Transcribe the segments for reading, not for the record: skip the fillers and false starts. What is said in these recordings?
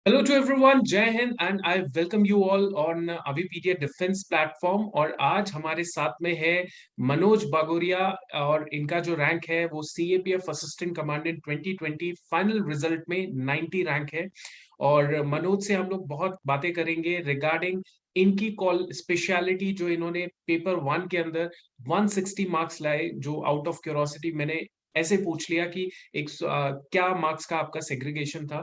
Hello to everyone, जय हिंद and I welcome you all on Avipedia defence platform. और आज हमारे साथ में है मनोज बागोरिया और इनका जो रैंक है वो CAPF assistant commandant 2020 final result में 90 रैंक है। और मनोज से हम लोग बहुत बातें करेंगे रिगार्डिंग इनकी कॉल स्पेशलिटी जो इन्होंने पेपर वन के अंदर 160 मार्क्स लाए, जो आउट ऑफ क्यूरोसिटी मैंने ऐसे पूछ लिया कि क्या मार्क्स का आपका सेग्रीगेशन था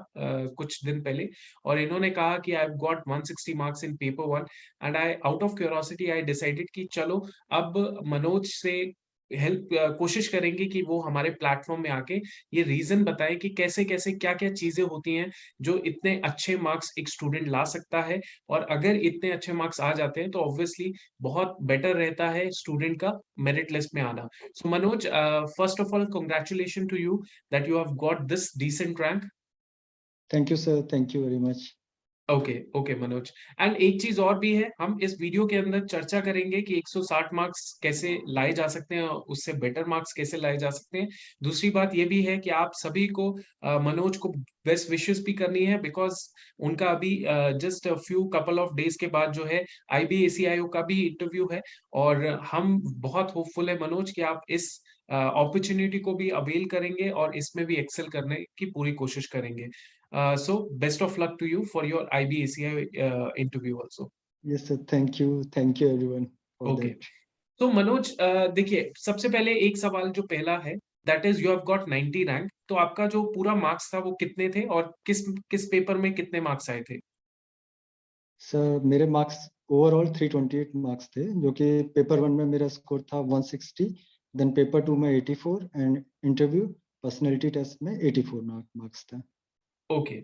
कुछ दिन पहले। और इन्होंने कहा कि I have got 160 marks in paper one and I out of curiosity I decided कि चलो अब मनोज से हेल्प कोशिश करेंगे कि वो हमारे प्लेटफॉर्म में आके ये रीजन बताए कि कैसे कैसे क्या क्या चीजें होती हैं जो इतने अच्छे मार्क्स एक स्टूडेंट ला सकता है। और अगर इतने अच्छे मार्क्स आ जाते हैं तो ऑब्वियसली बहुत बेटर रहता है स्टूडेंट का मेरिट लिस्ट में आना। So Manoj, first of all, congratulations to you that you have got this decent rank. Thank you sir, thank you very much. Okay okay Manoj. And एक चीज और भी है, हम इस वीडियो के अंदर चर्चा करेंगे कि 160 मार्क्स कैसे लाए जा सकते हैं और उससे बेटर मार्क्स कैसे लाए जा सकते हैं। दूसरी बात ये भी है कि आप सभी को मनोज को बेस्ट विशेस भी करनी है, बिकॉज उनका अभी just few couple of days के बाद जो है आईबीएसीआईओ का भी इंटरव्यू है। और हम बहुत होपफुल है मनोज कि आप इस अपॉर्चुनिटी को भी अवेल करेंगे और इसमें भी एक्सेल करने की पूरी कोशिश करेंगे। So best of luck to you for your IBACI interview also. Yes sir, thank you everyone for Okay. That. तो मनोज देखिए, सबसे पहले एक सवाल जो पहला है, that is you have got 90 rank. तो आपका जो पूरा मार्क्स था वो कितने थे और किस किस पेपर में कितने मार्क्स आए थे? सर मेरे मार्क्स ओवरऑल 328 मार्क्स थे, जो कि पेपर वन में मेरा स्कोर था 160, देन पेपर टू में 84 एंड इंटरव्यू पर्सनैलिटी टेस्ट में 84 मार्क्स था। ओके।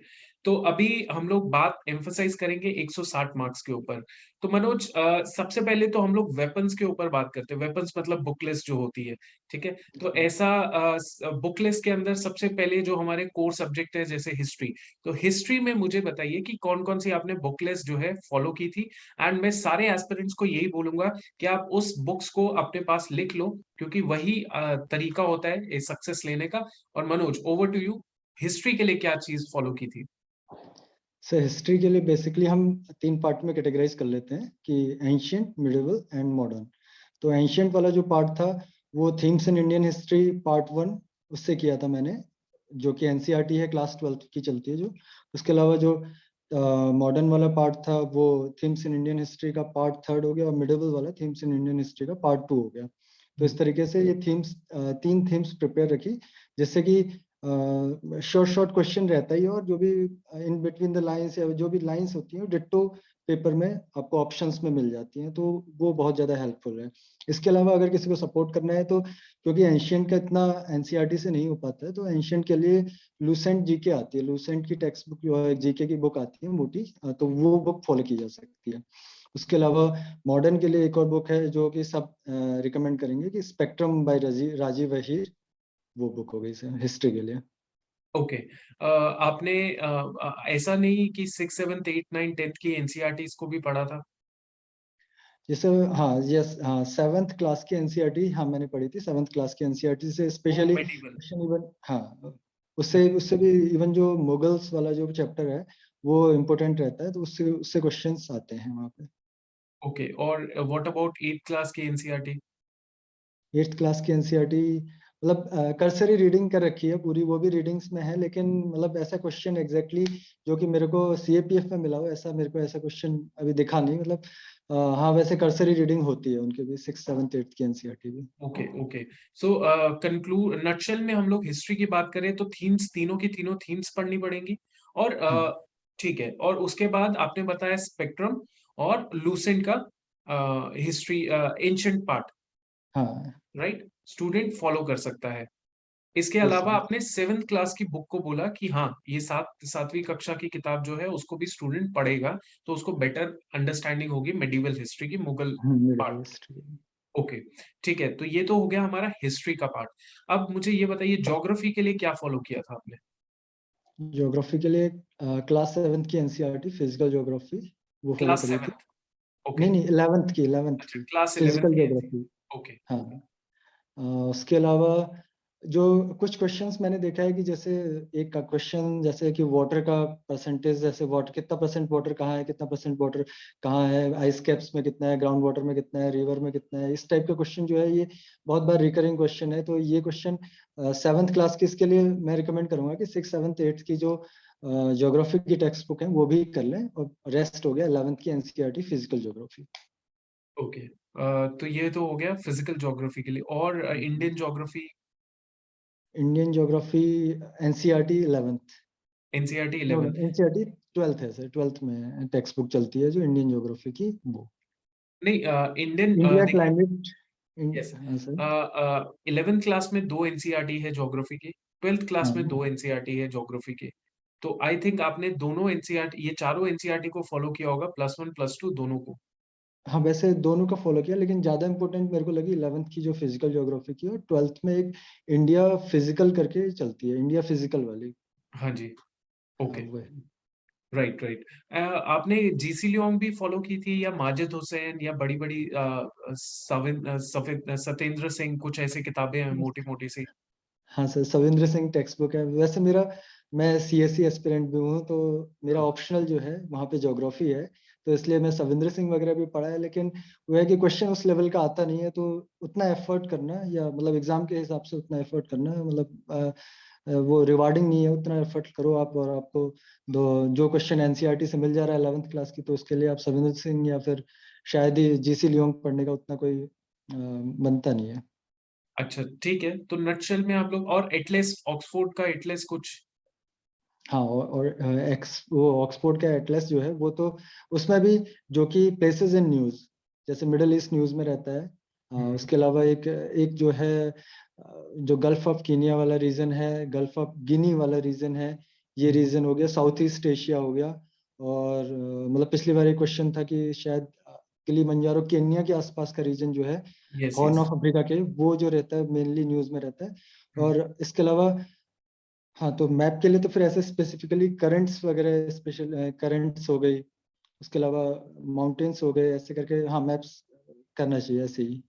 तो अभी हम लोग बात एम्फसाइज करेंगे 160 मार्क्स के ऊपर। तो मनोज सबसे पहले तो हम लोग वेपन्स के ऊपर बात करते हैं। वेपन्स मतलब बुक लिस्ट जो होती है, ठीक है। तो ऐसा बुक लिस्ट के अंदर सबसे पहले जो हमारे कोर सब्जेक्ट है जैसे हिस्ट्री, तो हिस्ट्री में मुझे बताइए कि कौन कौन सी आपने बुक लिस्ट जो है फॉलो की थी। एंड मैं सारे एस्पिरेंट्स को यही बोलूंगा कि आप उस बुक्स को अपने पास लिख लो, क्योंकि वही तरीका होता है सक्सेस लेने का। और Manoj, over to you, history के लिए क्या चीज फॉलो की थी? सर हिस्ट्री के लिए बेसिकली हम तीन पार्ट में कैटेगराइज कर लेते हैं कि एंशियंट, मिडिवल एंड मॉडर्न। तो एंशियंट वाला जो पार्ट था वो themes in Indian history part one उससे किया था मैंने, जो कि एनसीईआरटी है, क्लास 12 की चलती है जो। उसके अलावा जो मॉडर्न वाला पार्ट था वो थीम्स इन इंडियन हिस्ट्री का पार्ट थर्ड हो गया, और मिडिवल वाला थीम्स इन इंडियन हिस्ट्री का पार्ट टू हो गया। तो इस तरीके से ये थीम्स, तीन थीम्स प्रिपेयर रखी, जिससे कि शॉर्ट शॉर्ट क्वेश्चन रहता ही है, और जो भी इन बिटवीन द लाइंस या जो भी लाइंस होती हैं डिट्टो पेपर में आपको ऑप्शंस में मिल जाती हैं, तो वो बहुत ज़्यादा हेल्पफुल है। इसके अलावा अगर किसी को सपोर्ट करना है तो, क्योंकि एंशियंट का इतना एनसीईआरटी से नहीं हो पाता है, तो एंशियंट के लिए लूसेंट जीके आती है। लूसेंट की टेक्स्ट बुक जो है, जीके की बुक आती है मोटी, तो वो बुक फॉलो की जा सकती है। उसके अलावा मॉडर्न के लिए एक और बुक है जो कि सब रिकमेंड करेंगे, कि स्पेक्ट्रम बाय राजीव वहीर, वो बुक हो गई सर हिस्ट्री के लिए। ओके। आपने ऐसा नहीं कि six seventh eight nine tenth की एनसीईआरटी को भी पढ़ा था? जैसे हाँ, यस हाँ, सेवन्थ क्लास की एनसीईआरटी हाँ मैंने पढ़ी थी। सेवन्थ क्लास की एनसीईआरटी से वो स्पेशली मेडिवल। क्वेश्चन इवन, हाँ उससे उससे भी इवन जो मुगल्स वाला जो चैप्टर है वो इम्पोर्टेंट रहता है, तो उससे उससे क्वेश्चंस आते हैं वहाँ पे। ओके। और व्हाट अबाउट एट क्लास की एनसीईआरटी? एट्थ क्लास की एनसीईआरटी मतलब कर्सरी रीडिंग कर रखी है पूरी, वो भी रीडिंग्स में है, लेकिन मतलब ऐसा क्वेश्चन एग्जैक्टली जो कि मेरे को सीएपीएफ में मिला हो, ऐसा मेरे को ऐसा क्वेश्चन अभी दिखा नहीं। मतलब हाँ वैसे कर्सरी रीडिंग होती है उनके भी, सिक्स सेवन्थ एट्थ की एनसीईआरटी भी। Okay okay. So conclude nutshell में हम लोग हिस्ट्री की बात करें तो थीम्स, तीनों की तीनों थीम्स पढ़नी पड़ेंगी। और हाँ ठीक है। और उसके बाद आपने बताया स्पेक्ट्रम और लूसेंट का हिस्ट्री एंशिएंट पार्ट, हाँ। राइट, स्टूडेंट फॉलो कर सकता है। इसके यस अलावा सर। आपने सेवेंथ क्लास की बुक को बोला कि हाँ ये सातवीं कक्षा की किताब जो है उसको भी स्टूडेंट पढ़ेगा तो उसको बेटर अंडरस्टैंडिंग होगी मेडिवल हिस्ट्री की, Mughal middle part. History. Okay, ठीक है। तो ये तो हो गया हमारा हिस्ट्री का पार्ट। अब मुझे ये बताइए ज्योग्राफी के लिए क्या फॉलो किया था आपने? ज्योग्राफी के लिए क्लास सेवन्थ की एनसीईआरटी फिजिकल ज्योग्राफी वो फॉलो क्लास करी थी। सेवेंथ। ओके। नहीं नहीं, 11th की, 11th अच्छा, की क्लास इलेवेंथ फिजिकल की एनसी। ज्योग्राफी। ओके। हाँ। उसके अलावा जो कुछ क्वेश्चंस मैंने देखा है कि जैसे एक का क्वेश्चन जैसे कि वाटर का परसेंटेज, जैसे वाटर कितना परसेंट वाटर कहाँ है, कितना परसेंट वाटर कहाँ है, आइस कैप्स में कितना है, ग्राउंड वाटर में कितना है, रिवर में कितना है, इस टाइप का क्वेश्चन जो है ये बहुत बार रिकरिंग क्वेश्चन है। तो ये क्वेश्चन 7th क्लास की इसके लिए मैं रिकमेंड करूंगा कि 6th 7th 8th की जो ज्योग्राफी की टेक्स्ट बुक है वो भी कर लें, और रेस्ट हो गया 11th की एनसीईआरटी फिजिकल ज्योग्राफी। ओके, तो ये तो हो गया फिजिकल ज्योग्राफी के लिए। और Indian geography? Indian geography NCERT 11th। NCERT no 11? NCERT 12th है सर, 12th में टेक्स्ट बुक चलती है जो इंडियन ज्योग्राफी की वो। नहीं, इंडियन इंडिया देखिए। क्लाइमेट। यस। हाँ सर। 11th क्लास में 2 एनसीईआरटी है ज्योग्राफी की, 12th क्लास में हाँ 2 एनसीईआरटी है ज्योग्राफी के। तो आई थिंक आपने दोनों एनसीईआरटी, ये चारों एनसीईआरटी को फॉलो किया होगा, +1 +2 दोनों को। हाँ, वैसे दोनों का फॉलो किया, लेकिन ज्यादा इंपॉर्टेंट मेरे को लगी 11th की जो फिजिकल ज्योग्राफी की, और 12th में एक इंडिया फिजिकल करके चलती है, इंडिया फिजिकल वाली। हाँ जी। हाँ ओके। वो है। Right, right. आपने जीसी लियोंग भी फॉलो की थी, या माजिद हुसैन, या बड़ी बड़ी सत्येंद्र सिंह, कुछ ऐसी किताबें हैं मोटी मोटी सी? हाँ sir, Savindra Singh text book है। वैसे मैं सीएससी एस्पिरेंट भी हूँ, तो मेरा हाँ। ऑप्शनल जो है वहाँ पे ज्योग्राफी है, तो इसलिए मैं सविंद्र सिंह वगैरह भी पढ़ा है। लेकिन वो है कि क्वेश्चन उस लेवल का आता नहीं है, तो उतना एफर्ट करना, या मतलब एग्जाम के हिसाब से उतना एफर्ट करना, मतलब वो रिवार्डिंग नहीं है। उतना एफर्ट करो आप, और आपको जो क्वेश्चन एनसीईआरटी से मिल जा रहा है 11th क्लास की, तो उसके लिए आप सविंद्र सिंह या फिर शायद ही जीसी लियोंग पढ़ने का उतना कोई बनता नहीं है। अच्छा, ठीक है। तो नटशेल में आप लोग, और एटलेस, ऑक्सफोर्ड का एटलेस कुछ? हाँ, और वो ऑक्सफोर्ड का एटलस जो है वो तो उसमें भी जो कि प्लेसेस इन न्यूज, जैसे मिडल ईस्ट न्यूज में रहता है। हम्म। उसके अलावा एक एक जो है जो गल्फ ऑफ कीनिया वाला रीजन है, गल्फ ऑफ गिनी वाला रीजन है, ये हम्म। रीजन हो गया, साउथ ईस्ट एशिया हो गया। और मतलब पिछली बार एक क्वेश्चन था कि शायद किलिमंजारो केन्या के आसपास का रीजन जो है, yes, horn yes. Of Africa के, वो जो रहता है मेनली न्यूज में रहता है। हम्म। और इसके अलावा हाँ, तो मैप के लिए तो फिर ऐसे स्पेसिफिकली करंट्स वगैरह, स्पेशल करंट्स हो गई, उसके अलावा माउंटेन्स हो गए, ऐसे करके हाँ मैप्स करना चाहिए ऐसे ही।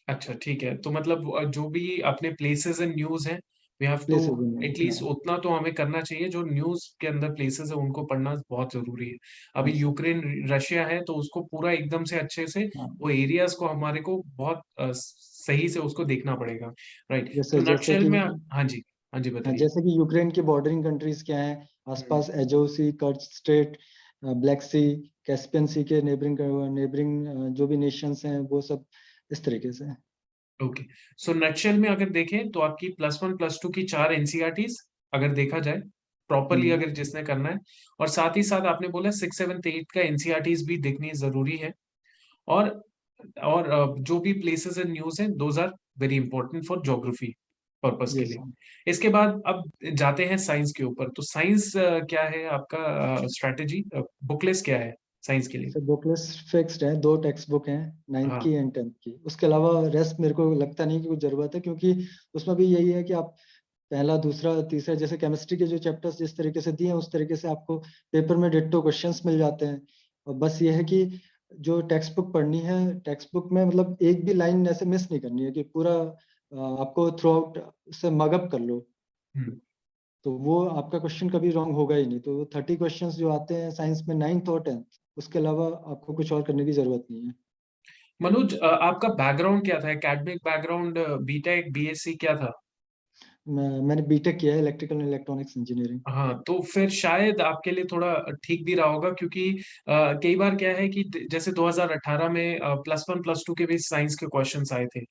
अच्छा, ठीक है। तो मतलब जो भी अपने प्लेसेस एंड न्यूज हैं, we have to places at least हाँ। उतना तो हमें करना चाहिए। जो न्यूज के अंदर प्लेसेस है उनको पढ़ना बहुत जरूरी है। अभी हाँ सर। यूक्रेन रशिया है, तो उसको पूरा एकदम से अच्छे से हाँ, वो एरियाज को हमारे को बहुत सही से उसको देखना पड़ेगा। राइट। तो जैसे जैसे नटशेल कि में, हाँ जी, हाँ जी, हाँ, बताइए। जैसे कि यूक्रेन की बॉर्डरिंग कंट्रीज क्या हैं हम्म। आसपास, एजो सी, कर्च स्ट्रेट, ब्लैक सी, कैस्पियन सी के नेबरिंग नेबरिंग जो भी नेशंस हैं वो सब इस तरीके से। ओके। सो नटशेल में अगर देखें तो आपकी +1 +2 की 4 एनसीईआरटीज, अगर देखा जाए प्रॉपरली, हम्म। अगर जिसने करना है। और साथ ही साथ आपने बोला 6 7 8 का एनसीईआरटीज भी देखनी जरूरी है। और जो भी प्लेसेस एंड न्यूज हैं, those are very important for geography purpose के यस। लिए। इसके बाद अब जाते हैं साइंस के ऊपर। तो साइंस क्या है आपका स्ट्रेटेजी, बुकलेस क्या है साइंस के लिए? सर बुकलेस फिक्स्ड है, दो टेक्स्ट बुक हैं, 9th हाँ। की एंड 10th की। उसके अलावा रेस्ट मेरे को लगता नहीं कि कुछ जरूरत है, क्योंकि उसमें भी यही है कि आप पहला दूसरा तीसरा, जैसे केमिस्ट्री के जो चैप्टर्स जिस तरीके से दिए हैं उस तरीके से आपको पेपर में डिट्टो क्वेश्चंस मिल जाते हैं। और बस ये है कि जो टेक्स्ट बुक पढ़नी है, टेक्स्ट बुक में मतलब एक भी लाइन ऐसे मिस नहीं करनी है कि पूरा आपको थ्रू आउट से मगअप कर लो, हम्म। तो वो आपका क्वेश्चन कभी रॉन्ग होगा ही नहीं। तो 30 क्वेश्चंस जो आते हैं साइंस में 9th और 10th, उसके अलावा आपको कुछ और करने की जरूरत नहीं है। मनोज, आपका बैकग्राउंड क्या था? एकेडमिक बैकग्राउंड, बीटेक, बीएससी क्या था? मैंने बीटेक किया है, इलेक्ट्रिकल एंड इलेक्ट्रॉनिक्स इंजीनियरिंग। हाँ, तो फिर शायद आपके लिए थोड़ा ठीक भी रहा होगा, क्योंकि कई बार क्या है कि जैसे 2018 में +1 +2 के भी साइंस के क्वेश्चंस आए थे।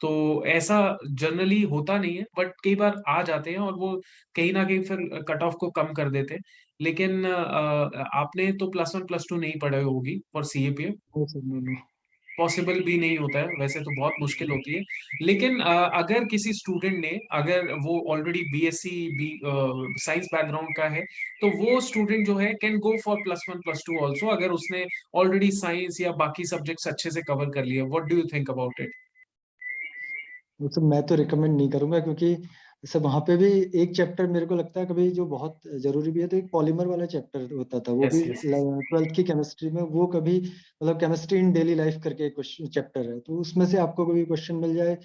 तो ऐसा जनरली होता नहीं है, बट कई बार आ जाते हैं, और वो कहीं ना कहीं फिर कट ऑफ को कम कर देते हैं। लेकिन आपने तो +1 +2 नहीं पढ़े होगी फॉर सीएपीएफ। वो सब नहीं। पॉसिबल भी नहीं होता है, वैसे तो बहुत मुश्किल होती है। लेकिन अगर किसी स्टूडेंट ने, अगर वो already BSc B science background का है, तो वो स्टूडेंट जो है कैन गो फॉर +1 +2 ऑल्सो, अगर उसने ऑलरेडी साइंस या बाकी सब्जेक्ट्स अच्छे से कवर कर लिया। What do you think about it? वो सब मैं तो रिकमेंड नहीं करूंगा, क्योंकि सब वहाँ पे भी एक चैप्टर मेरे को लगता है कभी जो बहुत जरूरी भी है, तो एक पॉलीमर वाला चैप्टर होता था, वो यस, भी यस। 12th की केमिस्ट्री में। वो कभी मतलब केमिस्ट्री इन डेली लाइफ करके एक चैप्टर है, तो उसमें से आपको कभी क्वेश्चन मिल जाए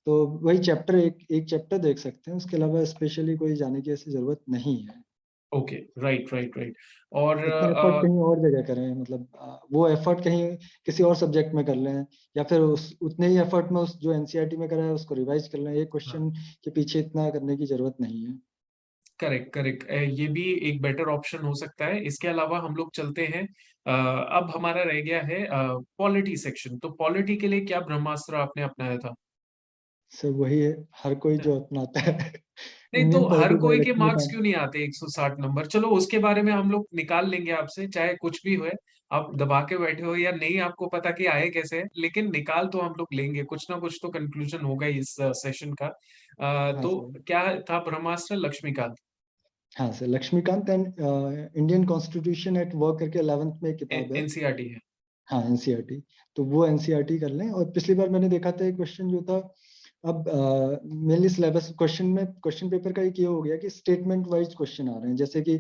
तो वही चैप्टर एक चैप्टर देख सकते हैं, उसके अलावा स्पेशली कोई जाने की ऐसी जरूरत नहीं है। Okay, right right right. और उतना एफर्ट कहीं और जगह करें, मतलब वो एफर्ट कहीं किसी और सब्जेक्ट में कर लें, या फिर उस उतने ही एफर्ट में उस जो एनसीईआरटी में करा है उसको रिवाइज कर लें। एक क्वेश्चन के पीछे इतना करने की जरूरत नहीं है। करेक्ट करेक्ट, ये भी एक बेटर ऑप्शन हो सकता है। इसके अलावा हम लोग चलते हैं, अब हमारा रह गया है पॉलिटी सेक्शन। तो पॉलिटी के लिए क्या ब्रह्मास्त्र आपने अपनाया था? सर वही है, हर कोई जो अपनाता है। नहीं तो इंडियन हर पॉलिटी बाय कोई के मार्क्स क्यों लक्ष्मीकांत। नहीं आते 160 नंबर? चलो उसके बारे में हम लोग निकाल लेंगे आपसे, चाहे कुछ भी हुए। आप दबा के बैठे हो या नहीं आपको पता कि आए कैसे है, लेकिन निकाल तो हम लोग लेंगे, कुछ ना कुछ तो कंक्लूजन होगा इस सेशन का। हाँ तो सर। क्या था ब्रह्मास्त्र? लक्ष्मीकांत। हाँ sir, Laxmikanth and Indian constitution at work करके 11th में एक किताब है। एनसीईआरटी है। हाँ एनसीईआरटी, तो वो एनसीईआरटी कर लें। और पिछली बार मैंने देखा था एक क्वेश्चन जो था, अब मेनली सिलेबस क्वेश्चन में क्वेश्चन पेपर का एक ये हो गया कि स्टेटमेंट वाइज क्वेश्चन आ रहे हैं, जैसे कि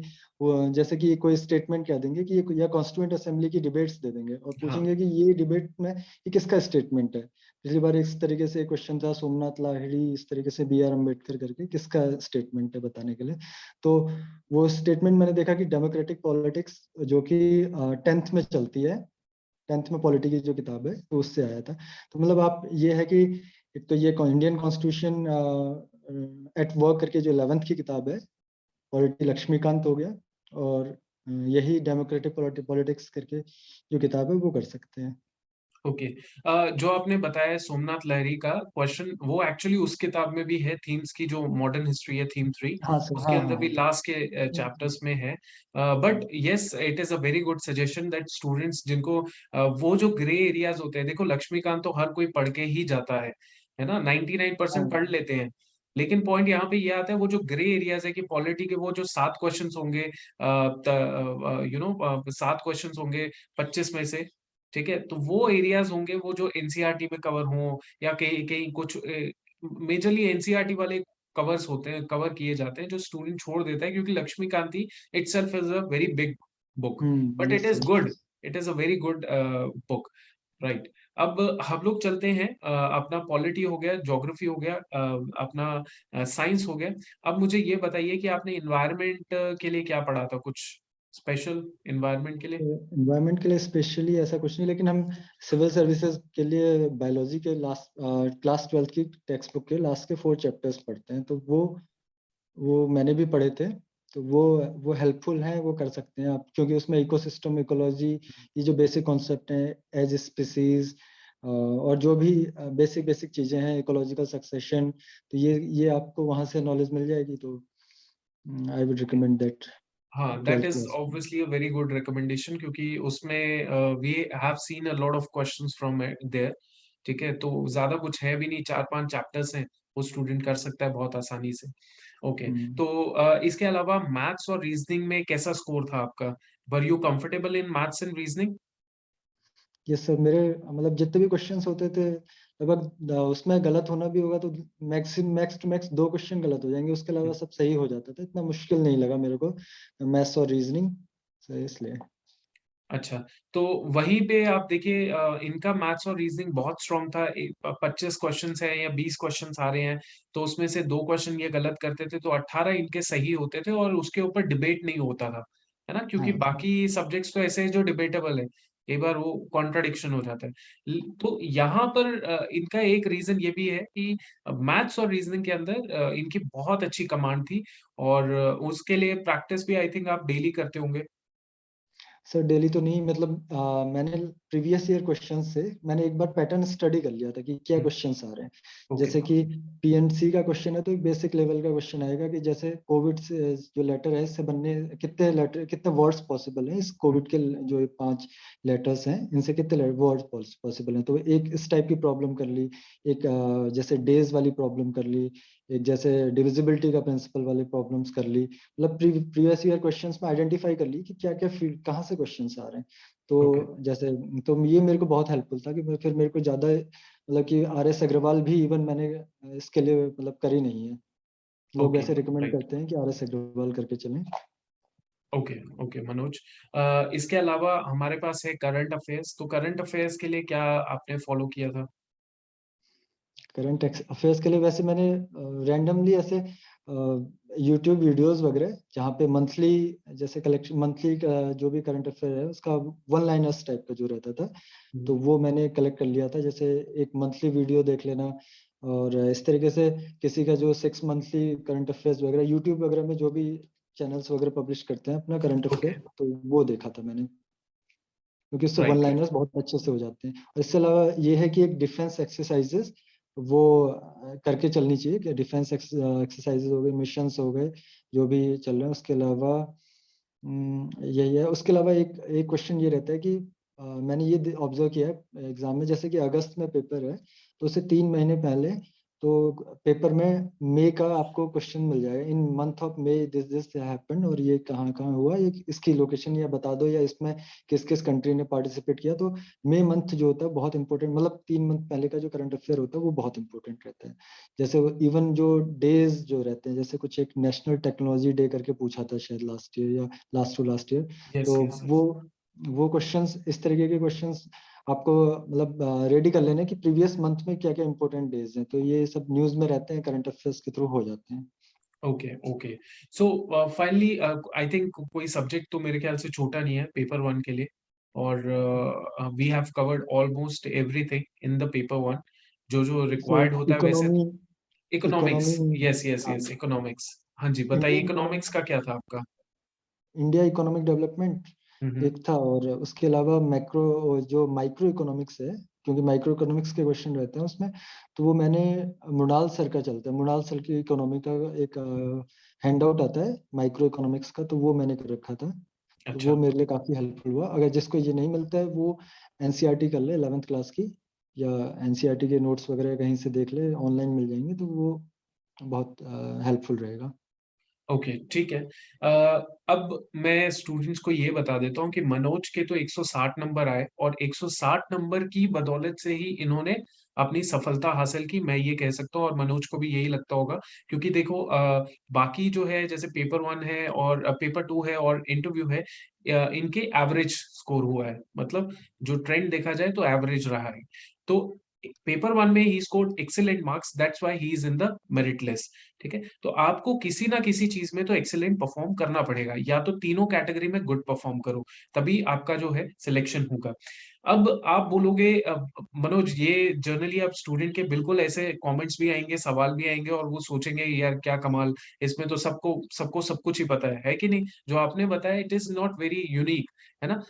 जैसे कि कोई स्टेटमेंट कह देंगे कि ये या कॉन्स्टिट्यूएंट असेंबली की डिबेट्स दे देंगे और हाँ पूछेंगे कि ये डिबेट में ये किसका स्टेटमेंट है। पिछली बार इस तरीके से क्वेश्चन था, सोमनाथ लाहिड़ी इस तरीके से, बी आर अम्बेडकर करके, किसका स्टेटमेंट है बताने के लिए। तो वो स्टेटमेंट मैंने देखा कि डेमोक्रेटिक पॉलिटिक्स जो कि 10th में चलती है, 10th में पॉलिटी की जो किताब है तो उससे आया था। तो मतलब आप ये है कि एक तो ये इंडियन कॉन्स्टिट्यूशन एट वर्क करके जो 11th की किताब है, पॉलिटी लक्ष्मीकांत हो गया, और यही डेमोक्रेटिक पॉलिटिक्स करके जो किताब है वो कर सकते हैं। ओके। जो आपने बताया सोमनाथ लहरी का क्वेश्चन, वो एक्चुअली उस किताब में भी है, थीम्स की जो मॉडर्न हिस्ट्री है, थीम 3, हाँ सर, उसके हाँ अंदर हाँ भी हाँ। लास्ट के चैप्टर्स में है। But yes, it is a very good suggestion that students जिनको वो जो ग्रे एरियाज होते हैं, देखो लक्ष्मीकांत तो हर कोई पढ़ के ही जाता है ना, 99% हाँ पढ़ लेते हैं। लेकिन पॉइंट यहाँ पे ये आता है, वो जो ग्रे एरियाज है कि पॉलिटी के वो जो 7 क्वेश्चंस होंगे, 7 क्वेश्चंस होंगे 25 में से, ठीक है, तो वो एरियाज होंगे वो जो एनसीईआरटी में कवर हो, या कहीं कहीं कुछ मेजरली एनसीईआरटी वाले कवर्स होते हैं, कवर किए जाते हैं, जो स्टूडेंट छोड़ देता है, क्योंकि Laxmikanth itself is a very big book, but it yes is sir. Good, it is a very good book, right. अब हम लोग चलते हैं, अपना पॉलिटी हो गया, ज्योग्राफी हो गया, अपना साइंस हो गया। अब मुझे ये बताइए कि आपने इन्वायरमेंट के लिए क्या पढ़ा था, कुछ स्पेशल इन्वायरमेंट के लिए? एनवायरनमेंट के लिए स्पेशली ऐसा कुछ नहीं, लेकिन हम सिविल सर्विसेज के लिए बायोलॉजी के लास्ट क्लास 12th की टेक्स्ट बुक के लास्ट के 4 चैप्टर्स पढ़ते हैं, तो वो मैंने भी पढ़े थे। तो वो हेल्पफुल हैं, वो कर सकते हैं आप, क्योंकि उसमें इकोसिस्टम इकोलॉजी, ये जो बेसिक कॉन्सेप्ट हैं, एज स्पीसीज, और जो भी बेसिक बेसिक चीजें हैं, इकोलॉजिकल सक्सेशन, तो ये आपको वहां से नॉलेज मिल जाएगी। तो आई वुड रिकमेंड दैट हाँ, दैट 12th इज क्लास में। Obviously a very good recommendation, क्योंकि उसमें we have seen a lot of questions from there, ठीक है, तो ज्यादा कुछ है भी नहीं, 4-5 चैप्टर्स हैं, वो स्टूडेंट कर सकता है बहुत आसानी से। ओके, हम्म। तो इसके अलावा मैथ्स और रीजनिंग में कैसा स्कोर था आपका? Were you comfortable in maths and reasoning? ये सब मेरे मतलब जितने भी क्वेश्चंस होते थे लगभग, उसमें गलत होना भी होगा तो मैक्स टू मैक्स 2 क्वेश्चन गलत हो जाएंगे, उसके अलावा सब सही हो जाता था। इतना मुश्किल नहीं लगा मेरे को मैथ्स और रीजनिंग से, इसलिए। अच्छा, तो वहीं पे आप देखिए, इनका मैथ्स और रीजनिंग बहुत स्ट्रांग था। 25 क्वेश्चन है या 20 क्वेश्चन आ रहे हैं, तो उसमें से 2 क्वेश्चन ये गलत करते थे तो 18 इनके सही होते थे, और उसके ऊपर डिबेट नहीं होता था, है ना, क्योंकि हाँ बाकी सब्जेक्ट्स तो ऐसे हैं जो डिबेटेबल है, कई बार वो कॉन्ट्राडिक्शन हो जाता है। तो यहाँ पर इनका एक रीजन ये भी है कि मैथ्स और रीजनिंग के अंदर इनकी बहुत अच्छी कमांड थी, और उसके लिए प्रैक्टिस भी आई थिंक आप डेली करते होंगे। सर, डेली तो नहीं, मतलब मैंने प्रीवियस ईयर क्वेश्चन से मैंने एक बार पैटर्न स्टडी कर लिया था कि क्या क्वेश्चंस आ रहे हैं। ओके। जैसे कि पीएनसी का क्वेश्चन है तो एक बेसिक लेवल का क्वेश्चन आएगा कि जैसे कोविड से जो लेटर है इससे बनने कितने लेटर, कितने वर्ड्स पॉसिबल हैं, इस कोविड के जो 5 लेटर्स हैं इनसे कितने वर्ड्स पॉसिबल हैं। तो एक इस टाइप की प्रॉब्लम कर ली, एक जैसे डेज वाली प्रॉब्लम कर ली, एक जैसे डिविजिबिलिटी का प्रिंसिपल वाली प्रॉब्लम्स कर ली। मतलब प्रीवियस ईयर क्वेश्चंस में आइडेंटिफाई कर ली कि क्या क्या फील्ड कहाँ से क्वेश्चंस आ रहे हैं। ओके। तो जैसे, तो ये मेरे को बहुत हेल्पफुल था कि फिर मेरे को ज्यादा मतलब कि आर एस अग्रवाल भी इवन मैंने इसके लिए मतलब करी नहीं है। लोग ओके, वैसे रिकमेंड राइट। करते हैं कि आर एस अग्रवाल करके चलें। ओके ओके मनोज, इसके अलावा हमारे पास है करंट अफेयर्स। तो करंट अफेयर्स के लिए क्या आपने फॉलो किया था? करंट अफेयर्स के लिए वैसे मैंने रैंडमली ऐसे यूट्यूब वीडियोस वगैरह जहाँ पे मंथली जैसे कलेक्शन मंथली का जो भी करंट अफेयर है उसका वन लाइनर्स टाइप का जो रहता था, तो वो मैंने कलेक्ट कर लिया था। जैसे एक मंथली वीडियो देख लेना, और इस तरीके से किसी का जो 6 मंथली करंट अफेयर्स वगैरह यूट्यूब वगैरह में जो भी चैनल्स वगैरह पब्लिश करते हैं अपना करंट ओके, अफेयर, तो वो देखा था मैंने, क्योंकि उससे वन राइट राइट, लाइनर्स बहुत अच्छे से हो जाते हैं। और इसके अलावा ये है कि एक डिफेंस एक्सरसाइजेस वो करके चलनी चाहिए, कि डिफेंस एक्सरसाइजेस हो गए, मिशंस हो गए, जो भी चल रहे हैं। उसके अलावा यही है। उसके अलावा एक एक क्वेश्चन ये रहता है कि मैंने ये ऑब्जर्व किया है एग्जाम में, जैसे कि अगस्त में पेपर है तो उससे 3 महीने पहले तो पेपर में मई का आपको क्वेश्चन मिल जाएगा, in month of May this this happened, और ये कहाँ कहाँ हुआ, ये इसकी लोकेशन या बता दो, या इसमें किस किस कंट्री ने पार्टिसिपेट किया। तो मई मंथ जो होता है बहुत इंपॉर्टेंट, मतलब 3 मंथ पहले का जो करंट अफेयर होता है वो बहुत इंपॉर्टेंट रहता है। जैसे इवन जो डेज जो रहते हैं, जैसे कुछ एक नेशनल टेक्नोलॉजी डे करके पूछा था शायद लास्ट ईयर या last to last year, yes तो यस यस, वो क्वेश्चंस, इस तरीके के क्वेश्चंस आपको मतलब रेडी कर लेने कि प्रीवियस मंथ में क्या क्या इंपॉर्टेंट डेज हैं, तो ये सब न्यूज में रहते हैं, करंट अफेयर्स के थ्रू हो जाते हैं। Okay okay. So finally I think कोई सब्जेक्ट तो मेरे ख्याल से छोटा नहीं है पेपर वन के लिए, और we have covered almost everything in the paper one, जो जो से रिक्वायर्ड होता है वैसे। Economy economics, economy yes yes हाँ, यस, इकोनॉमिक्स। हाँ जी, बताइए इंडिया इकोनॉमिक्स का क्या था आपका? इंडिया इकोनॉमिक डेवलपमेंट हम्म, एक था, और उसके अलावा मैक्रो जो माइक्रो इकोनॉमिक्स है, क्योंकि माइक्रो इकोनॉमिक्स के क्वेश्चन रहते हैं उसमें, तो वो मैंने मृणाल सर का चलता है, मृणाल सर की इकोनॉमी का एक हैंड आउट आता है माइक्रो इकोनॉमिक्स का, तो वो मैंने कर रखा था। तो अच्छा। वो मेरे लिए काफी हेल्पफुल हुआ। अगर जिसको ये नहीं मिलता है वो एनसीईआरटी कर ले 11th क्लास की, या एनसीईआरटी के नोट्स वगैरह कहीं से देख ले, ऑनलाइन मिल जाएंगे, तो वो बहुत हेल्पफुल रहेगा। ओके ठीक है। अब मैं स्टूडेंट्स को ये बता देता हूँ कि मनोज के तो 160 नंबर आए, और 160 नंबर की बदौलत से ही इन्होंने अपनी सफलता हासिल की, मैं ये कह सकता हूँ, और मनोज को भी यही लगता होगा। क्योंकि देखो बाकी जो है जैसे पेपर वन है और पेपर टू है और इंटरव्यू है, इनके एवरेज स्कोर हुआ है, मतलब जो ट्रेंड देखा जाए तो एवरेज रहा है। तो पेपर वन में he scored excellent marks, that's why he is in the merit list. ठीक है, तो आपको किसी ना किसी चीज में तो एक्सेलेंट परफॉर्म करना पड़ेगा, या तो तीनों कैटेगरी में गुड परफॉर्म करो, तभी आपका जो है सिलेक्शन होगा। अब आप बोलोगे मनोज, ये जनरली अब स्टूडेंट के बिल्कुल ऐसे कमेंट्स भी आएंगे, सवाल भी आएंगे, और वो सोचेंगे यार क्या कमाल, इसमें तो सबको सबको सब कुछ ही पता है कि नहीं? जो आपने बताया it is not very unique, है ना?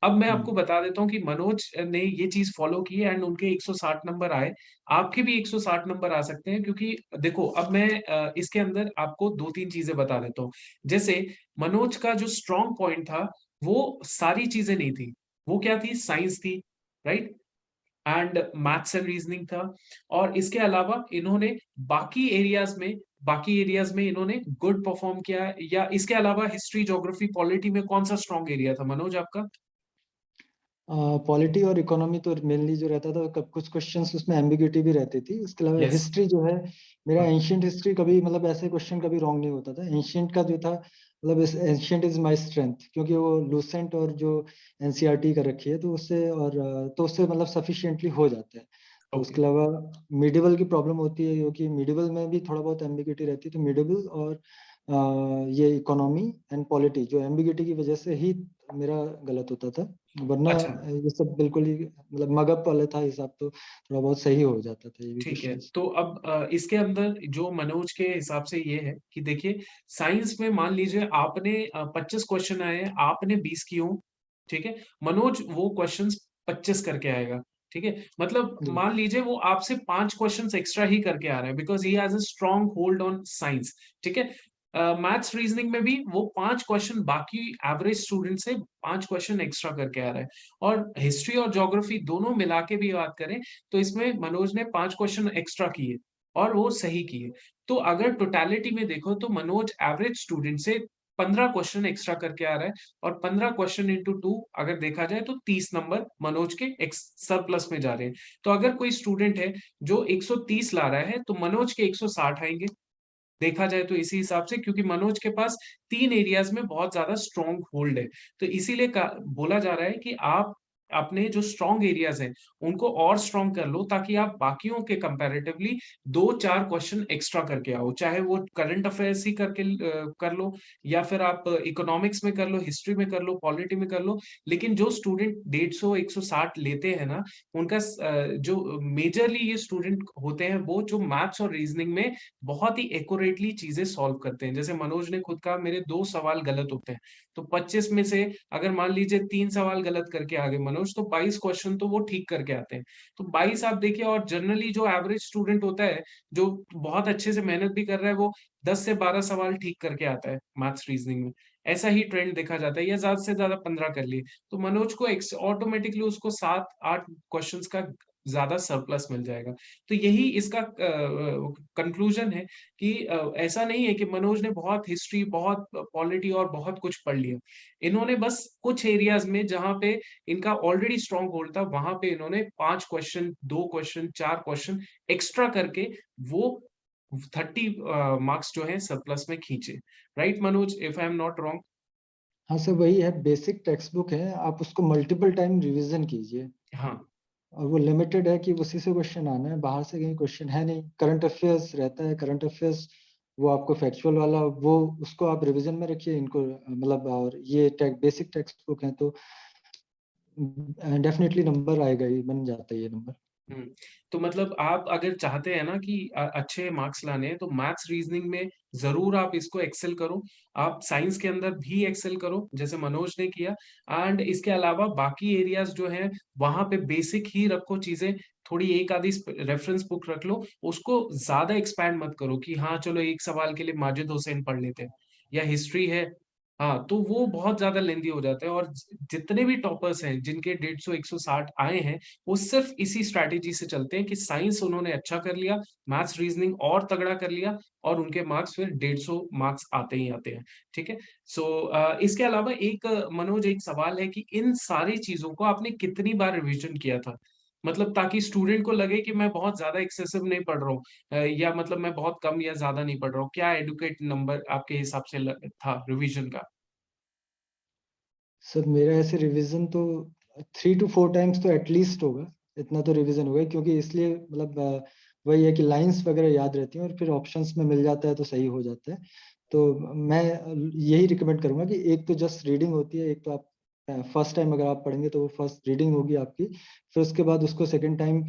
अब मैं आपको हम्म। बता देता हूँ कि मनोज ने ये चीज फॉलो की एंड उनके 160 नंबर आए। आपके भी 160 नंबर आ सकते हैं, क्योंकि देखो अब मैं इसके अंदर आपको दो तीन चीजें बता देता हूँ। जैसे मनोज का जो स्ट्रॉन्ग पॉइंट था, वो सारी चीजें नहीं थी। वो क्या थी? साइंस थी, right, and maths and reasoning था। और इसके अलावा इन्होंने बाकी एरियाज में इन्होंने गुड परफॉर्म किया। या इसके अलावा हिस्ट्री, ज्योग्राफी, पॉलिटी में कौन सा स्ट्रॉन्ग एरिया था मनोज आपका? पॉलिटी और इकोनॉमी तो मेनली जो रहता था, कुछ क्वेश्चंस उसमें एम्बिग्यूटी भी रहती थी। उसके अलावा यस। हिस्ट्री जो है, मेरा एंशियंट हिस्ट्री कभी मतलब ऐसे क्वेश्चन कभी रॉन्ग नहीं होता था। एंशियंट का जो था मतलब एंशियंट इज माय स्ट्रेंथ, क्योंकि वो लूसेंट और जो एनसीईआरटी कर रखी है, तो उससे तो उससे मतलब सफिशिएंटली हो जाता है। तो ओके। उसके अलावा मिडिवल की प्रॉब्लम होती है, क्योंकि मिडिवल में भी थोड़ा बहुत एम्बिग्यूटी रहती है, तो मिडिवल और ये इकोनॉमी एंड पॉलिटी जो एम्बिग्यूटी की वजह से ही मेरा गलत होता था, वरना अच्छा ये सब बिल्कुल ही मतलब मगअप वाले था हिसाब, तो थोड़ा बहुत सही हो जाता था ये भी ठीक है, क्वेश्चंस। तो अब इसके अंदर जो मनोज के हिसाब से ये है कि देखिए, साइंस में मान लीजिए आपने 25 क्वेश्चन आए हैं, आपने 20 किए हों, ठीक है, मनोज वो क्वेश्चंस 25 करके आएगा। ठीक है, मतलब जी। मान लीजिए वो आपसे 5 क्वेश्चंस एक्स्ट्रा ही करके आ रहा है, because he has a strong hold on science. ठीक है, मैथ्स रीजनिंग में भी वो 5 क्वेश्चन बाकी एवरेज स्टूडेंट से 5 क्वेश्चन एक्स्ट्रा करके आ रहा है। और हिस्ट्री और ज्योग्राफी दोनों मिला के भी बात करें तो इसमें मनोज ने 5 क्वेश्चन एक्स्ट्रा किए, और वो सही किए। तो अगर टोटालिटी में देखो तो मनोज एवरेज स्टूडेंट से 15 क्वेश्चन एक्स्ट्रा करके आ रहा है, और 15 क्वेश्चन इंटू 2 अगर देखा जाए तो 30 नंबर मनोज के सरप्लस में जा रहे हैं। तो अगर कोई स्टूडेंट है जो 130 ला रहा है, तो मनोज के 160 आएंगे, देखा जाए तो इसी हिसाब से, क्योंकि मनोज के पास तीन एरियाज में बहुत ज्यादा स्ट्रॉन्ग होल्ड है। तो इसीलिए बोला जा रहा है कि आप अपने जो स्ट्रॉन्ग एरियाज हैं उनको और स्ट्रॉन्ग कर लो, ताकि आप बाकियों के कंपैरेटिवली 2-4 क्वेश्चन एक्स्ट्रा करके आओ, चाहे वो करंट अफेयर्स ही कर लो, या फिर आप इकोनॉमिक्स में कर लो, हिस्ट्री में कर लो, पॉलिटी में कर लो। लेकिन जो स्टूडेंट 150-160 लेते हैं ना, उनका जो मेजरली ये स्टूडेंट होते हैं वो जो मैथ्स और रीजनिंग में बहुत ही एक्यूरेटली चीजें सॉल्व करते हैं। जैसे मनोज ने खुद कहा मेरे 2 सवाल गलत होते हैं, तो 25 में से अगर मान लीजिए 3 सवाल गलत करके आ गए मनोज, तो 22 क्वेश्चन तो वो ठीक करके आते हैं। तो 22 आप देखिए, और जनरली जो एवरेज स्टूडेंट होता है, जो बहुत अच्छे से मेहनत भी कर रहा है, वो 10 से 12 सवाल ठीक करके आता है मैथ्स रीजनिंग में। ऐसा ही ट्रेंड देखा जाता है, या ज्यादा से ज्यादा 15 कर लिए, तो मनोज को ऑटोमेटिकली उसको 7-8 क्वेश्चंस का ज्यादा सरप्लस मिल जाएगा। तो यही इसका कंक्लूजन है कि ऐसा नहीं है कि मनोज ने बहुत हिस्ट्री, बहुत पॉलिटी और बहुत कुछ पढ़ लिया। इन्होंने बस कुछ एरियाज में जहां पे इनका ऑलरेडी स्ट्रॉन्ग होल्ड था, वहां पे इन्होंने 5 क्वेश्चन, 2 क्वेश्चन, 4 क्वेश्चन एक्स्ट्रा करके वो 30 मार्क्स जो है सरप्लस में खींचे। Right Manoj, if I am not wrong? हाँ सर, वही है, बेसिक टेक्स्ट बुक है, आप उसको मल्टीपल टाइम रिवीजन कीजिए। हाँ। और वो लिमिटेड है कि उसी से क्वेश्चन आना है, बाहर से कहीं क्वेश्चन है नहीं। करंट अफेयर्स रहता है, करंट अफेयर्स वो आपको फैक्चुअल वाला, वो उसको आप रिवीजन में रखिए इनको, मतलब। और ये बेसिक टेक्स्ट बुक है, तो डेफिनेटली नंबर आएगा ही, बन जाता है ये नंबर। हुँ। तो मतलब आप अगर चाहते हैं ना कि अच्छे मार्क्स लाने हैं, तो मैथ्स रीजनिंग में ज़रूर आप इसको एक्सेल करो। आप साइंस के अंदर भी एक्सेल करो, जैसे मनोज ने किया। एंड इसके अलावा बाकी एरियाज़ जो हैं, वहाँ पे बेसिक ही रखो चीज़ें। थोड़ी एक आधी रेफरेंस बुक रख लो, उसको ज़्यादा एक्सपैंड मत करो कि हाँ, चलो एक सवाल के लिए माजिद हुसैन पढ़ लेते हैं, या हिस्ट्री है। हाँ, तो वो बहुत ज़्यादा लेंदी हो जाता है, और जितने भी टॉपर्स हैं, जिनके 150-160 आए हैं, वो सिर्फ इसी स्ट्रैटेजी से चलते हैं कि साइंस उन्होंने अच्छा कर लिया, मैथ्स रीजनिंग और तगड़ा कर लिया, और उनके मार्क्स फिर 150 मार्क्स आते ही आते हैं। ठीक है? सो इसके अलावा एक मनोज, एक सवाल है कि इन सारी चीजों को आपने कितनी बार रिवीजन किया था? मतलब ताकि स्टूडेंट को लगे कि मैं बहुत ज्यादा एक्सेसिव नहीं पढ़ रहा हूँ, या मतलब मैं बहुत कम या ज्यादा नहीं पढ़ रहा हूँ। क्या एडुकेट नंबर आपके हिसाब से था रिवीजन का? सर मेरा ऐसे रिवीजन तो 3 to 4 टाइम्स तो एटलीस्ट होगा, इतना तो रिवीजन होगा, क्योंकि इसलिए मतलब वही है कि लाइंस वगैरह याद रहती हैं, और फिर ऑप्शंस में मिल जाता है तो सही हो जाता है। तो मैं यही रिकमेंड करूंगा कि एक तो जस्ट रीडिंग होती है, एक तो आप फर्स्ट टाइम अगर आप पढ़ेंगे तो वो फर्स्ट रीडिंग होगी आपकी, फिर उसके बाद उसको सेकेंड टाइम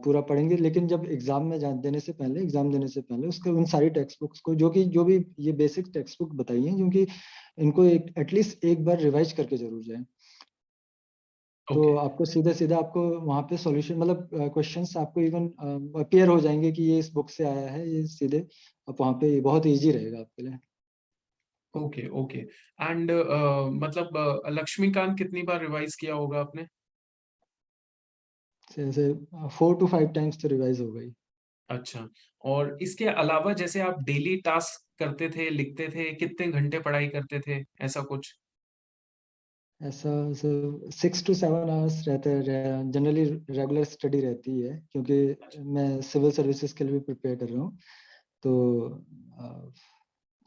पूरा पढ़ेंगे। लेकिन जब एग्जाम में देने से पहले, एग्जाम देने से पहले उसके उन सारी टेक्स्ट बुक्स को, जो भी ये बेसिक टेक्स्ट बुक बताई हैं, क्योंकि इनको एक एटलीस्ट एक बार रिवाइज करके जरूर जाएं। तो ओके। आपको सीधा सीधा आपको वहां पे सॉल्यूशन, मतलब क्वेश्चंस आपको इवन अपीयर हो जाएंगे कि ये इस बुक से आया है, ये सीधे आप वहां पे, बहुत इजी रहेगा आपके लिए। Okay, okay. एंड मतलब लक्ष्मीकांत कितनी बार रिवाइज किया होगा आपने? जैसे 4 to 5 टाइम्स तो रिवाइज हो गई। अच्छा। और इसके अलावा जैसे आप डेली टास्क करते थे, लिखते थे, कितने घंटे पढ़ाई करते थे, ऐसा कुछ? ऐसा 6 to 7 आवर्स रहते हैं, जनरली रेगुलर स्टडी रहती है, क्योंकि मैं सिविल सर्विसेज के लिए भी प्रिपेयर कर रहा हूँ। तो अ,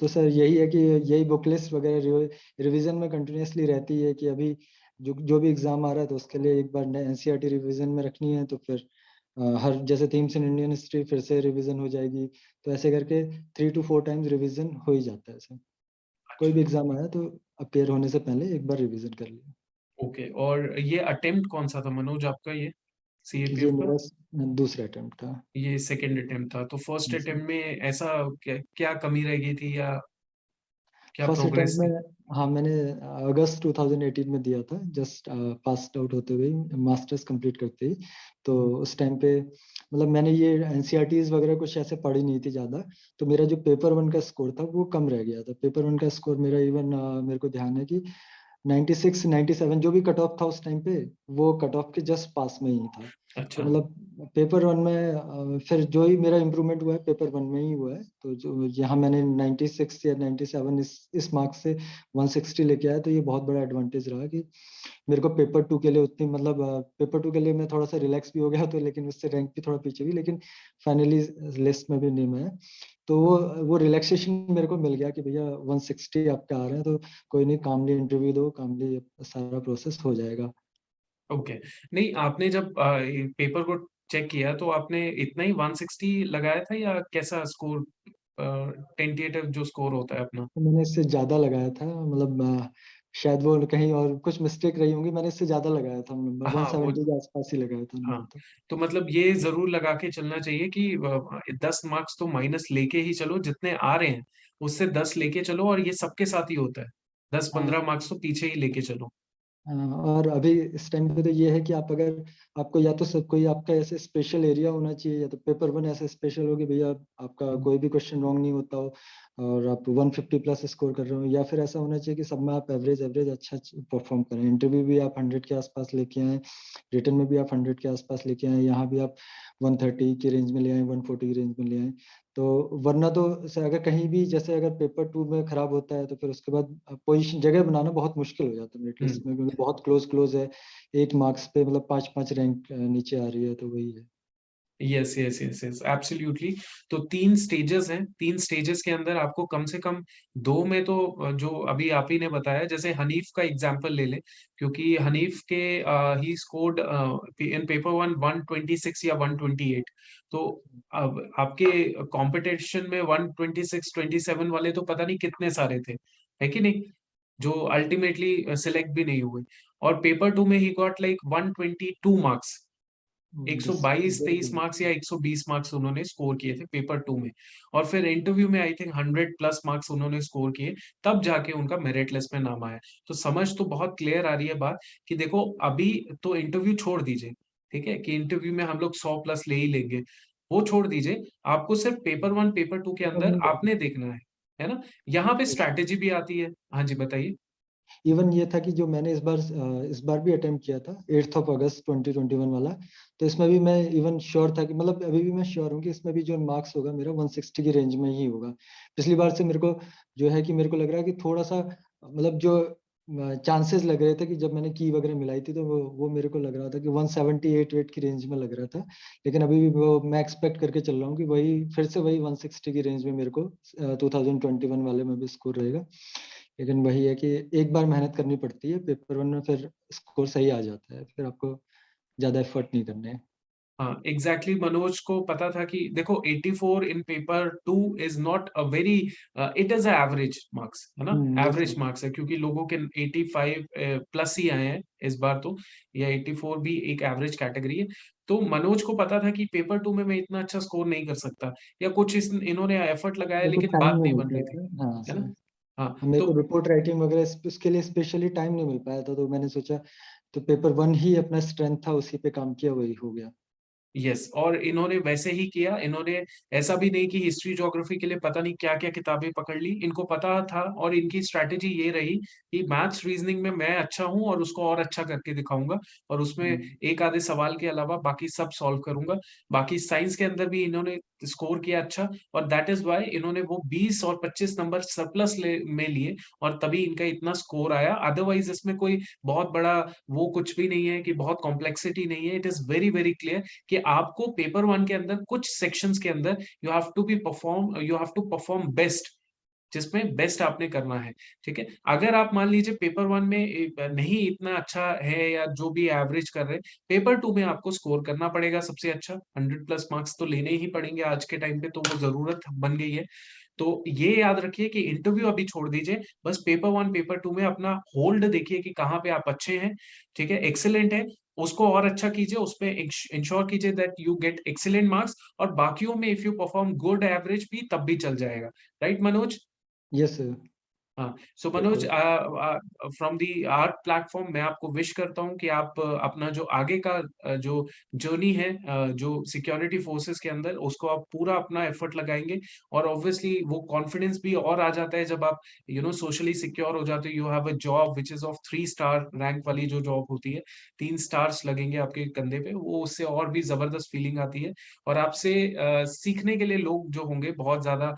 तो सर यही है कि यही बुक लिस्ट वगैरह रिवीजन में कंटिन्यूअसली रहती है, कि अभी जो जो भी एग्जाम आ रहा है तो उसके लिए एक बार एनसीईआरटी रिवीजन में रखनी है, तो फिर हर जैसे थीम्स इन इंडियन हिस्ट्री फिर से रिवीजन हो जाएगी। तो ऐसे करके 3 to 4 टाइम्स रिवीजन हो ही जाता है सर। कोई अच्छा। भी एग्जाम आया तो अपेयर होने से पहले एक बार रिवीजन कर लिया। ओके। और ये अटेम्प्ट कौन सा था मनोज आपका, ये ये सीएपीएफ का? मेरा दूसरा अटेम्प्ट था। ये सेकंड अटेम्प्ट था, तो फर्स्ट जी सर। अटेम्प्ट में ऐसा क्या क्या कमी रह गई थी, या क्या फर्स्ट अटेम्प्ट प्रोग्रेस में, थी? हाँ, मैंने अगस्त 2018 में दिया था, जस्ट पास आउट होते हुए, मास्टर्स कंप्लीट करते ही। तो उस टाइम पे मतलब मैंने ये एनसीईआरटीज वगैरह कुछ ऐसे पढ़ी नहीं थी ज़्यादा। तो मेरा जो पेपर वन का स्कोर था वो कम रह गया था। पेपर वन का स्कोर मेरा इवन मेरे को ध्यान है कि 96 97 जो भी कट ऑफ था उस टाइम पे, वो कट ऑफ के जस्ट पास में ही था। तो अच्छा। मतलब पेपर वन में फिर जो ही मेरा इम्प्रूवमेंट हुआ है पेपर वन में ही हुआ है। तो जो यहाँ मैंने 96 या 97 इस मार्क्स से 160 लेके आया, तो ये बहुत बड़ा एडवांटेज रहा कि मेरे को पेपर टू के लिए उतनी, मतलब पेपर टू के लिए मैं थोड़ा सा रिलैक्स भी हो गया, तो लेकिन उससे रैंक भी थोड़ा पीछे भी, लेकिन फाइनली लिस्ट में भी नहीं मैं। तो वो रिलैक्सेशन मेरे को मिल गया कि भैया 160 आपका आ रहे हैं, तो कोई नहीं, कामली इंटरव्यू दो, कामली सारा प्रोसेस हो जाएगा। ओके। नहीं, आपने जब पेपर को चेक किया तो आपने इतना ही 160 लगाया था या कैसा स्कोर, टेंटेटिव जो स्कोर होता है अपना? तो मैंने इससे ज्यादा लगाया था, मतलब शायद वो कहीं और कुछ मिस्टेक रही होंगी, मैंने इससे ज्यादा लगाया था नंबर, हाँ, वो 170 के आसपास ही लगाया था हाँ, नंबर तो। तो मतलब ये जरूर लगा के चलना चाहिए कि 10 मार्क्स तो माइनस लेके ही चलो, जितने आ रहे हैं उससे 10 लेके चलो, और ये सबके साथ ही होता है। 10-15 मार्क्स तो पीछे ही लेके चलो। और अभी इस टाइम पे तो ये है कि आप अगर, आपको या तो सब कोई आपका ऐसे स्पेशल एरिया होना चाहिए, या तो पेपर वन ऐसे स्पेशल हो कि भैया आपका कोई भी क्वेश्चन रॉन्ग नहीं होता हो और आप 150 प्लस स्कोर कर रहे हो, या फिर ऐसा होना चाहिए कि सब में आप एवरेज एवरेज अच्छा परफॉर्म करें, इंटरव्यू भी आप 100 के आसपास लेके आए, रिटर्न में भी आप 100 के आसपास लेके आए, यहाँ भी आप 130 की रेंज में ले आए, 140 की रेंज में ले आए। तो वरना तो अगर कहीं भी जैसे अगर पेपर टू में खराब होता है तो फिर उसके बाद पोजीशन जगह बनाना बहुत मुश्किल हो जाता है मेरिट हम्म। लिस्ट में, क्योंकि बहुत क्लोज क्लोज है, 8 मार्क्स पे मतलब 5-5 रैंक नीचे आ रही है, तो वही है। Yes, yes, yes, yes, absolutely. तो 3 स्टेजेस हैं, 3 स्टेजेस के अंदर आपको कम से कम दो में तो जो अभी आप ही ने बताया, जैसे हनीफ का एग्जांपल ले लें, क्योंकि हनीफ के he scored in paper one 126 या 128। तो अब आपके कंपटीशन में 126 27 वाले तो पता नहीं कितने सारे थे, है कि नहीं, जो अल्टीमेटली सिलेक्ट भी नहीं हुए। और पेपर टू में ही गॉट लाइक 122 मार्क्स, बस 122 very 23 good। मार्क्स या 120 मार्क्स उन्होंने स्कोर किए थे पेपर टू में। और फिर इंटरव्यू में आई थिंक 100 प्लस मार्क्स उन्होंने स्कोर किए, तब जाके उनका मेरिट लिस्ट में नाम आया। तो समझ तो बहुत क्लियर आ रही है बात, कि देखो अभी तो इंटरव्यू छोड़ दीजिए, ठीक है, कि इंटरव्यू में हम लोग 100 प्लस ले ही लेंगे, वो छोड़ दीजिए। आपको सिर्फ पेपर वन पेपर टू के पेपर अंदर वन पेपर आपने देखना है ना। यहाँ पे स्ट्रैटेजी भी आती है। हाँ जी, बताइए। इवन ये था कि जो मैंने इस बार भी अटेम्प्ट किया था 8 ऑफ अगस्त 2021 वाला, तो इसमें भी मैं इवन श्योर था कि, मतलब अभी भी मैं श्योर हूँ कि इसमें भी जो मार्क्स होगा मेरा 160 की रेंज में ही होगा। पिछली बार से मेरे को जो है कि मेरे को लग रहा है कि थोड़ा सा, मतलब जो चांसेस लग रहे थे कि जब मैंने की वगैरह मिलाई थी तो वो मेरे को लग रहा था कि 178 वेट की रेंज में लग रहा था, लेकिन अभी भी वो मैं एक्सपेक्ट करके चल रहा हूँ कि वही फिर से वही 160 की रेंज में मेरे को 2021 वाले में भी स्कोर रहेगा। लेकिन वही है कि एक बार मेहनत करनी पड़ती है, पेपर वन में फिर स्कोर सही आ जाता है, फिर आपको ज्यादा एफर्ट नहीं करने हैं। हाँ, एग्जैक्टली मनोज को पता था कि देखो 84 इन paper two is not a very, it is average marks, है ना, यस एवरेज सर। मार्क्स है, क्योंकि लोगों के 85 प्लस ही आए हैं इस बार तो, या 84 भी एक एवरेज कैटेगरी है। तो मनोज को पता था कि पेपर टू में मैं इतना अच्छा स्कोर नहीं कर सकता, या कुछ इन्होंने एफर्ट लगाया मेरे को लेकिन टाइम बात नहीं नहीं मिल बन रही पाया थी, था, हाँ है ना। सर। हाँ, मेरे तो को रिपोर्ट राइटिंग वगैरह उसके लिए स्पेशली टाइम नहीं मिल पाया था, तो मैंने सोचा तो पेपर वन ही अपना स्ट्रेंथ था, उसी पे काम किया, वही हो गया। यस, और इन्होंने वैसे ही किया। इन्होंने ऐसा भी नहीं कि हिस्ट्री ज्योग्राफी के लिए पता नहीं क्या क्या किताबें पकड़ ली, इनको पता था, और इनकी स्ट्रैटेजी ये रही कि मैथ्स रीजनिंग में मैं अच्छा हूं और उसको और अच्छा करके दिखाऊंगा, और उसमें हम्म। एक आधे सवाल के अलावा बाकी सब सॉल्व करूंगा। बाकी साइंस के अंदर भी इन्होंने स्कोर किया अच्छा, और दैट इज वाई इन्होंने वो 20 और 25 नंबर सरप्लस में लिए, और तभी इनका इतना स्कोर आया। अदरवाइज इसमें कोई बहुत बड़ा वो कुछ भी नहीं है, कि बहुत कॉम्प्लेक्सिटी नहीं है। It is very very clear कि आपको पेपर वन के अंदर कुछ सेक्शंस के अंदर you have to perform best, जिसमें बेस्ट आपने करना है, ठीक है। अगर आप मान लीजिए पेपर वन में नहीं इतना अच्छा है, या जो भी एवरेज कर रहे हैं, पेपर टू में आपको स्कोर करना पड़ेगा सबसे अच्छा, 100 प्लस मार्क्स तो लेने ही पड़ेंगे आज के टाइम पे, तो वो जरूरत बन गई है। तो ये याद रखिए कि इंटरव्यू अभी छोड़ दीजिए, बस पेपर वन पेपर टू में अपना होल्ड देखिए कि कहाँ पे आप अच्छे हैं, ठीक है, एक्सेलेंट है, उसको और अच्छा कीजिए, उसमें इंश्योर कीजिए that you get excellent marks, और बाकियों में if you perform good average भी तब भी चल जाएगा। राइट मनोज? Yes sir. हाँ, सो मनोज, बिल्कुल। फ्रॉम दी आर्ट प्लेटफॉर्म मैं आपको विश करता हूँ कि आप अपना जो आगे का जो जर्नी है, जो सिक्योरिटी फोर्सेस के अंदर, उसको आप पूरा अपना एफर्ट लगाएंगे, और ऑब्वियसली वो कॉन्फिडेंस भी और आ जाता है जब आप सोशली सिक्योर हो जाते हो। You have a job which is of 3 star rank वाली जो जॉब होती है, 3 स्टार्स लगेंगे आपके कंधे पे, वो उससे और भी जबरदस्त फीलिंग आती है। और आपसे सीखने के लिए लोग जो होंगे बहुत ज्यादा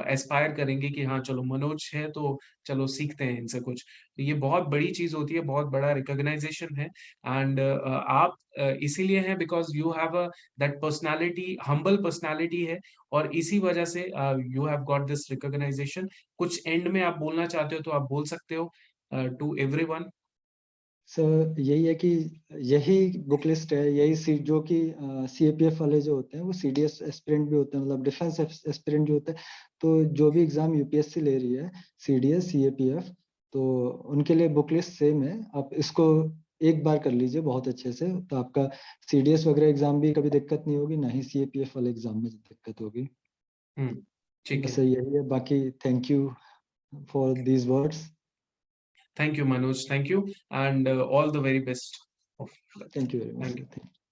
एस्पायर करेंगे कि हाँ चलो मनोज है तो चलो सीखते हैं इनसे कुछ। तो ये बहुत बड़ी चीज होती है, बहुत बड़ा रिकॉग्नाइजेशन है। एंड आप इसीलिए हैं because you have a that personality, humble personality है, और इसी वजह से you have got this recognization. कुछ एंड में आप बोलना चाहते हो तो आप बोल सकते हो टू एवरीवन। सर यही है कि यही बुक लिस्ट है, यही सीट जो कि CAPF वाले जो होते हैं वो CDS एस्पिरेंट भी होते हैं, मतलब डिफेंस एस्पिरेंट जो होते हैं, तो जो भी एग्जाम UPSC ले रही है CDS CAPF, तो उनके लिए बुक लिस्ट सेम है। आप इसको एक बार कर लीजिए बहुत अच्छे से, तो आपका CDS वगैरह एग्जाम भी कभी दिक्कत नहीं होगी, ना ही CAPF वाले एग्जाम में दिक्कत होगी। ठीक बस है। यही है, बाकी thank you for these words. Thank you, Manoj. Thank you, and all the very best. Of thank you very Thank you. Much.